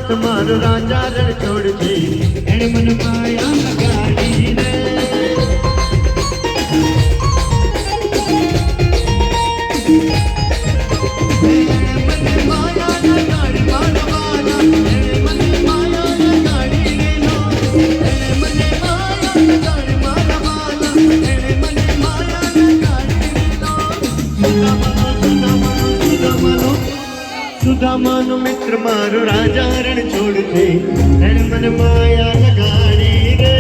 નાથ મારો રાજા રણ છોડ છે એણે મને માયા લગાડી રે સુદામાનો મિત્ર મારો રાજા રણ છોડ છે એણે મને માયા લગાડી રે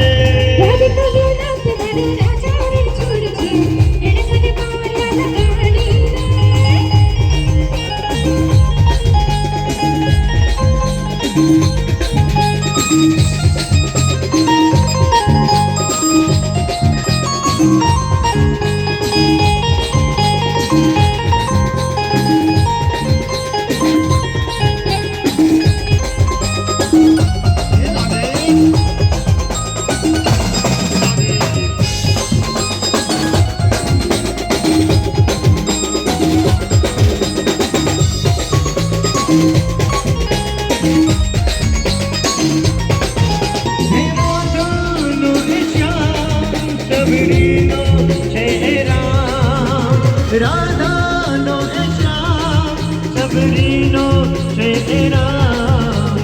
રાધાનો શ્યામ સબરીનો છે રામ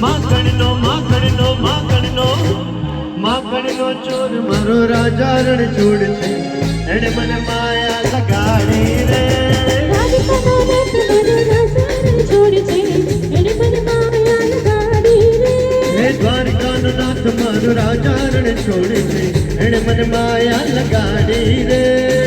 માખણનો માખણનો માખણનો માખણનો ચોર મારો રાજા રણ છોડ છે એણે મને માયા લગાડી રે દ્વારકાનો નાથ મારો રાજા રણ છોડ છે એણે મને માયા લગાડી રે